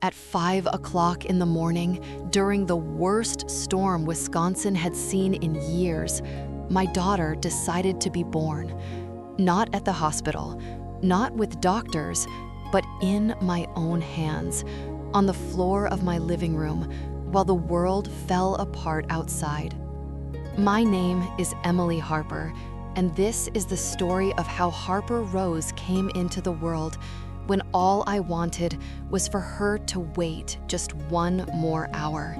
At 5 o'clock in the morning, during the worst storm Wisconsin had seen in years, my daughter decided to be born. Not at the hospital, not with doctors, but in my own hands, on the floor of my living room, while the world fell apart outside. My name is Emily Harper, and this is the story of how Harper Rose came into the world when all I wanted was for her to wait just one more hour.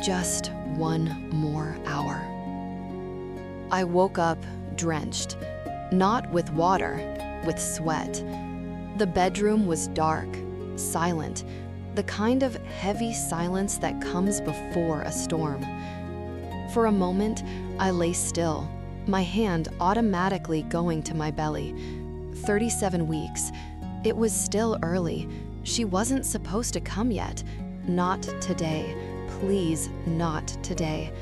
Just one more hour. I woke up drenched, not with water, with sweat. The bedroom was dark, silent, the kind of heavy silence that comes before a storm. For a moment, I lay still, my hand automatically going to my belly. 37 weeks. It was still early. She wasn't supposed to come yet. Not today. Please, not today.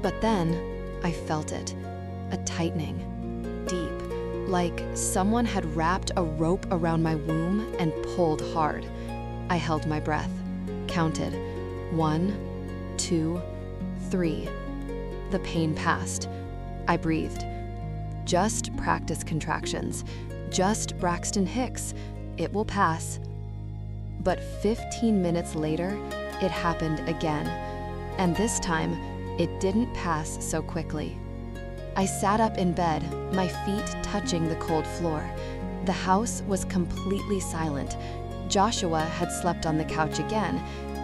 But then, I felt it. A tightening. Deep. Like someone had wrapped a rope around my womb and pulled hard. I held my breath. Counted. 1, 2, 3. The pain passed. I breathed. Just practice contractions. Just Braxton Hicks. It will pass. But 15 minutes later, it happened again. And this time, it didn't pass so quickly. I sat up in bed, my feet touching the cold floor. The house was completely silent. Joshua had slept on the couch again.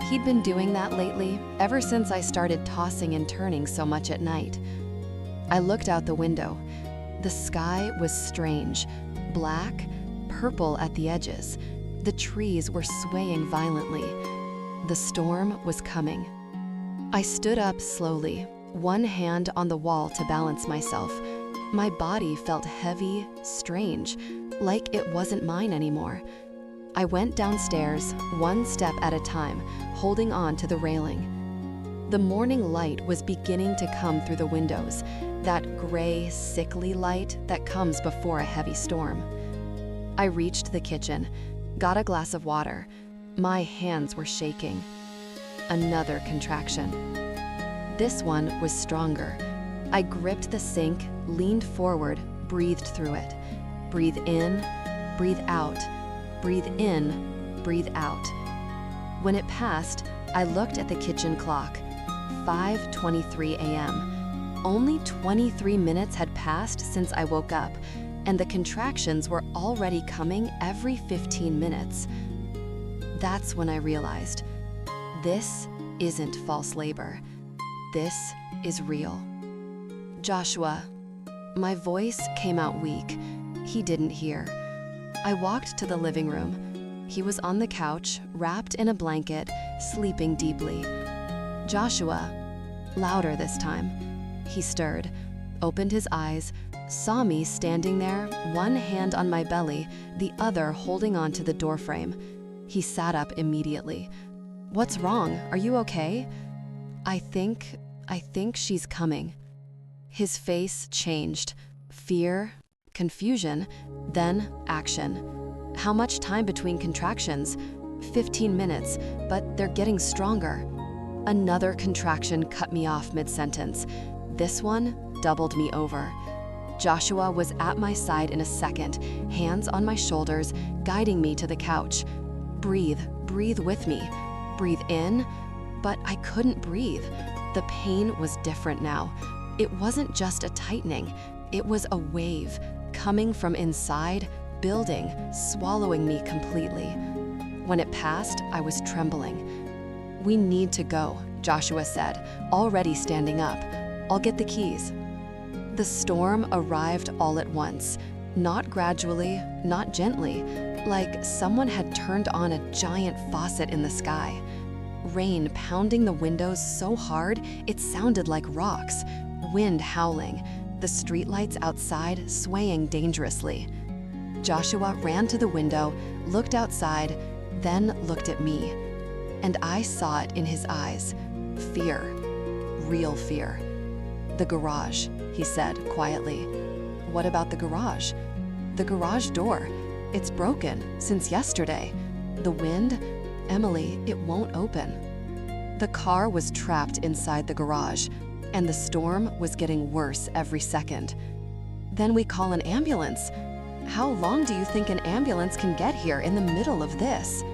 He'd been doing that lately, ever since I started tossing and turning so much at night. I looked out the window. The sky was strange, black, purple at the edges. The trees were swaying violently. The storm was coming. I stood up slowly, one hand on the wall to balance myself. My body felt heavy, strange, like it wasn't mine anymore. I went downstairs, one step at a time, holding on to the railing. The morning light was beginning to come through the windows, that gray, sickly light that comes before a heavy storm. I reached the kitchen, got a glass of water. My hands were shaking. Another contraction. This one was stronger. I gripped the sink, leaned forward, breathed through it. Breathe in, breathe out, breathe in, breathe out. When it passed, I looked at the kitchen clock. 5:23 a.m. Only 23 minutes had passed since I woke up, and the contractions were already coming every 15 minutes. That's when I realized, this isn't false labor. This is real. Joshua. My voice came out weak. He didn't hear. I walked to the living room. He was on the couch, wrapped in a blanket, sleeping deeply. Joshua. Louder this time. He stirred, opened his eyes, saw me standing there, one hand on my belly, the other holding on to the doorframe. He sat up immediately. What's wrong? Are you okay? I think she's coming. His face changed. Fear, confusion, then action. How much time between contractions? 15 minutes, but they're getting stronger. Another contraction cut me off mid-sentence. This one doubled me over. Joshua was at my side in a second, hands on my shoulders, guiding me to the couch. Breathe, breathe with me. Breathe in, but I couldn't breathe. The pain was different now. It wasn't just a tightening, it was a wave, coming from inside, building, swallowing me completely. When it passed, I was trembling. We need to go, Joshua said, already standing up. I'll get the keys. The storm arrived all at once, not gradually, not gently, like someone had turned on a giant faucet in the sky. Rain pounding the windows so hard it sounded like rocks, wind howling, the streetlights outside swaying dangerously. Joshua ran to the window, looked outside, then looked at me. And I saw it in his eyes. Fear. Real fear. The garage, he said quietly. What about the garage? The garage door. It's broken since yesterday. The wind, "Emily, it won't open." The car was trapped inside the garage, and the storm was getting worse every second. "Then we call an ambulance." "How long do you think an ambulance can get here in the middle of this?"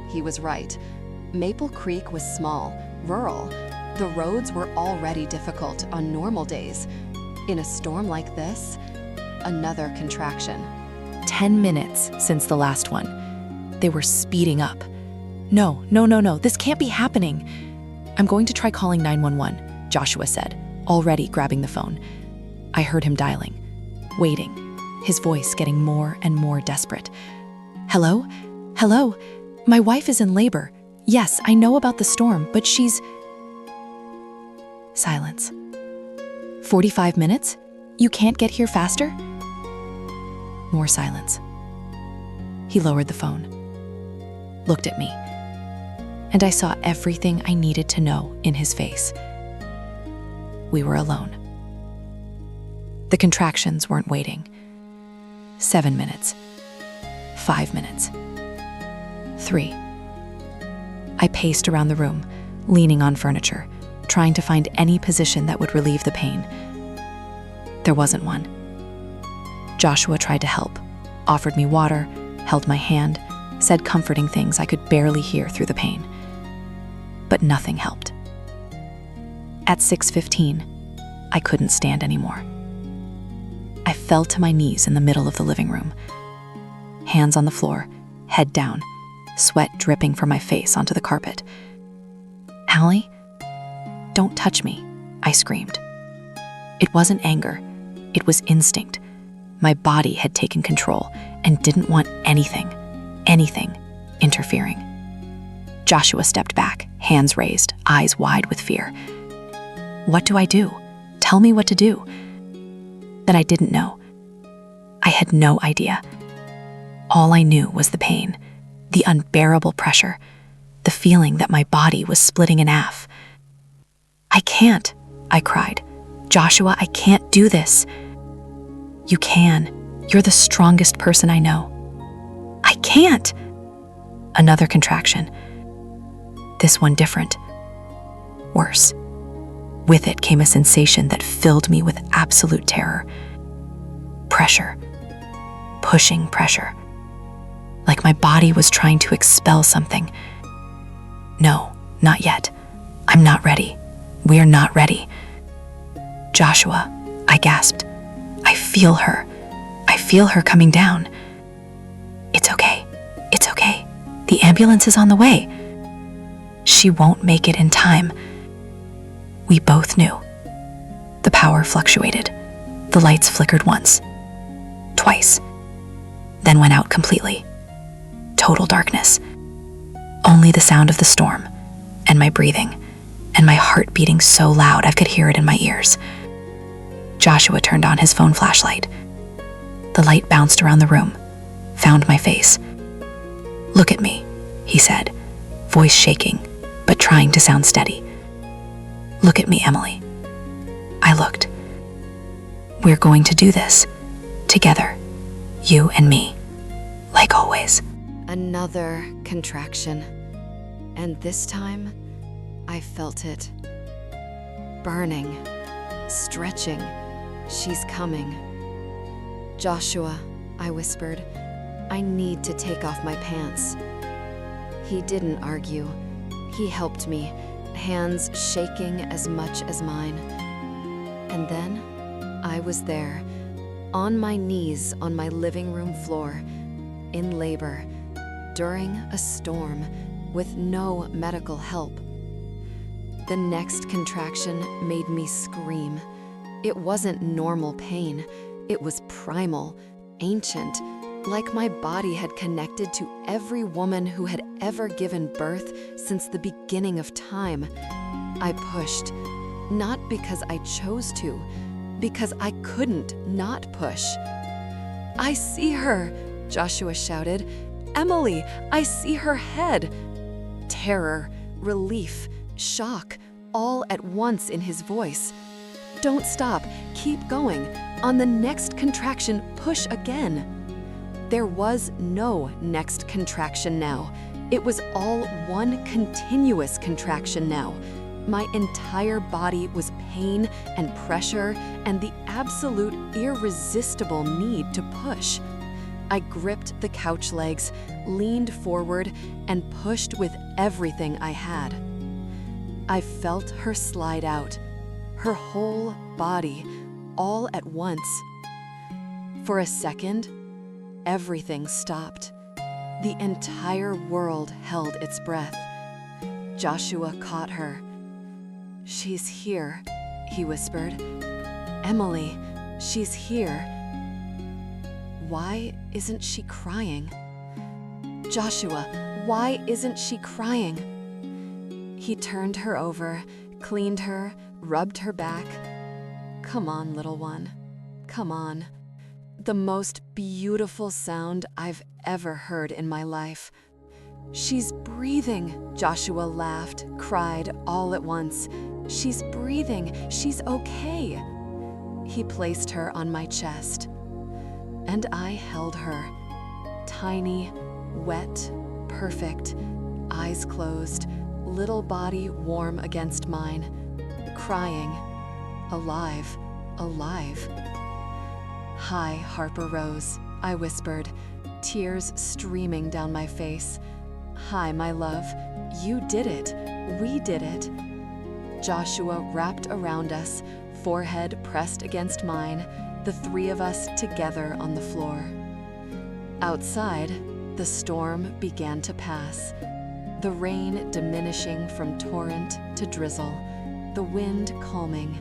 He was right. Maple Creek was small, rural. The roads were already difficult on normal days. In a storm like this, another contraction. 10 minutes since the last one. They were speeding up. No, this can't be happening. "I'm going to try calling 911, Joshua said, already grabbing the phone. I heard him dialing, waiting, his voice getting more and more desperate. "Hello? Hello? My wife is in labor. Yes, I know about the storm, but she's..." Silence. 45 minutes? You can't get here faster? More silence. He lowered the phone, looked at me, and I saw everything I needed to know in his face. We were alone. The contractions weren't waiting. 7 minutes. 5 minutes. 3. I paced around the room, leaning on furniture, trying to find any position that would relieve the pain. There wasn't one. Joshua tried to help, offered me water, held my hand, said comforting things I could barely hear through the pain. But nothing helped. At 6:15, I couldn't stand anymore. I fell to my knees in the middle of the living room. Hands on the floor, head down, sweat dripping from my face onto the carpet. "Allie, don't touch me," I screamed. It wasn't anger, it was instinct. My body had taken control and didn't want anything interfering. Joshua stepped back, hands raised, eyes wide with fear. "What do I do? Tell me what to do." Then I didn't know. I had no idea. All I knew was the pain, the unbearable pressure, the feeling that my body was splitting in half. "I can't," I cried. "Joshua, I can't do this." "You can. You're the strongest person I know." "I can't." Another contraction. This one different. Worse. With it came a sensation that filled me with absolute terror. Pressure. Pushing pressure. Like my body was trying to expel something. "No, not yet. I'm not ready. We're not ready." "Joshua," I gasped. "I feel her. I feel her coming down." It's okay. The ambulance is on the way." "She won't make it in time." We both knew. The power fluctuated. The lights flickered once, twice, then went out completely. Total darkness. Only the sound of the storm, and my breathing, and my heart beating so loud I could hear it in my ears. Joshua turned on his phone flashlight. The light bounced around the room, found my face. "Look at me," he said, voice shaking, but trying to sound steady. "Look at me, Emily." I looked. "We're going to do this, together, you and me, like always." Another contraction. And this time, I felt it. Burning, stretching. She's coming. "Joshua," I whispered, "I need to take off my pants." He didn't argue. He helped me, hands shaking as much as mine. And then I was there, on my knees on my living room floor, in labor, during a storm, with no medical help. The next contraction made me scream. It wasn't normal pain. It was primal, ancient, like my body had connected to every woman who had ever given birth since the beginning of time. I pushed, not because I chose to, because I couldn't not push. "I see her," Joshua shouted. "Emily, I see her head." Terror, relief, shock, all at once in his voice. "Don't stop, keep going. On the next contraction, push again." There was no next contraction now. It was all one continuous contraction now. My entire body was pain and pressure and the absolute irresistible need to push. I gripped the couch legs, leaned forward, and pushed with everything I had. I felt her slide out, her whole body, all at once. For a second, everything stopped. The entire world held its breath. Joshua caught her. "She's here," he whispered. "Emily, she's here. Why isn't she crying? Joshua, why isn't she crying?" He turned her over, cleaned her, rubbed her back. "Come on, little one. Come on." The most beautiful sound I've ever heard in my life. "She's breathing," Joshua laughed, cried all at once. "She's breathing. She's okay." He placed her on my chest, and I held her. Tiny, wet, perfect, eyes closed, little body warm against mine, crying, alive, alive. "Hi, Harper Rose," I whispered, tears streaming down my face. "Hi, my love. You did it. We did it." Joshua wrapped around us, forehead pressed against mine, the three of us together on the floor. Outside, the storm began to pass, the rain diminishing from torrent to drizzle, the wind calming,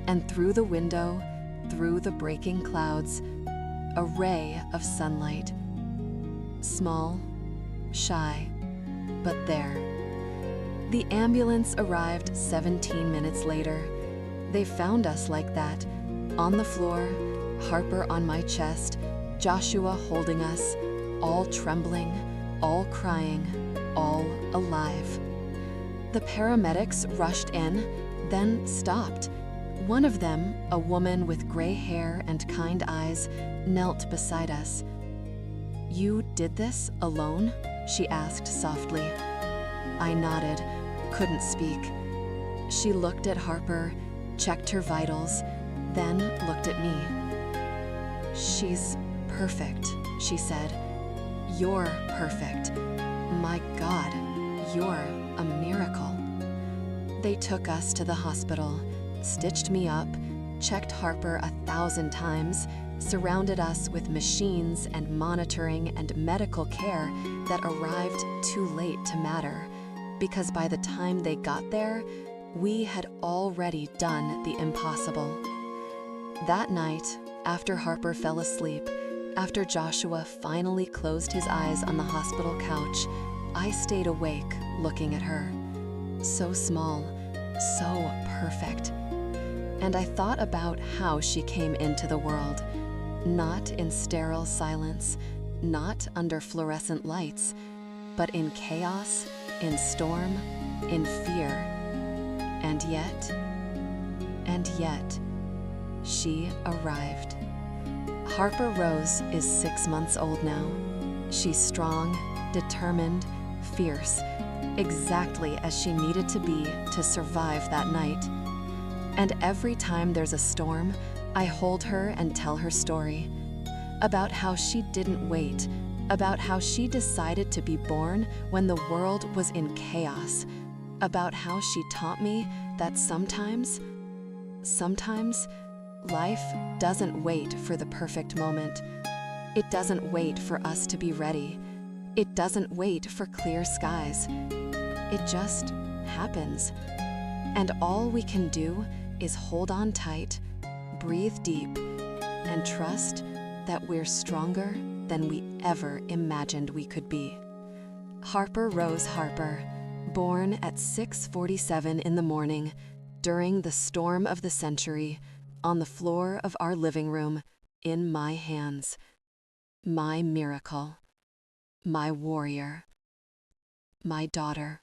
and through the window, through the breaking clouds, a ray of sunlight. Small, shy, but there. The ambulance arrived 17 minutes later. They found us like that, on the floor, Harper on my chest, Joshua holding us, all trembling, all crying, all alive. The paramedics rushed in, then stopped. One of them, a woman with gray hair and kind eyes, knelt beside us. "You did this alone?" she asked softly. I nodded, couldn't speak. She looked at Harper, checked her vitals, then looked at me. "She's perfect," she said. "You're perfect. My God, you're a miracle." They took us to the hospital, stitched me up, checked Harper 1,000 times, surrounded us with machines and monitoring and medical care that arrived too late to matter, because by the time they got there, we had already done the impossible. That night, after Harper fell asleep, after Joshua finally closed his eyes on the hospital couch, I stayed awake looking at her. So small, so perfect. And I thought about how she came into the world, not in sterile silence, not under fluorescent lights, but in chaos, in storm, in fear. And yet, she arrived. Harper Rose is 6 months old now. She's strong, determined, fierce, exactly as she needed to be to survive that night. And every time there's a storm, I hold her and tell her story. About how she didn't wait, about how she decided to be born when the world was in chaos, about how she taught me that sometimes, life doesn't wait for the perfect moment. It doesn't wait for us to be ready. It doesn't wait for clear skies. It just happens. And all we can do is hold on tight, breathe deep, and trust that we're stronger than we ever imagined we could be. Harper Rose Harper, born at 6:47 in the morning, during the storm of the century, on the floor of our living room, in my hands. My miracle. My warrior. My daughter.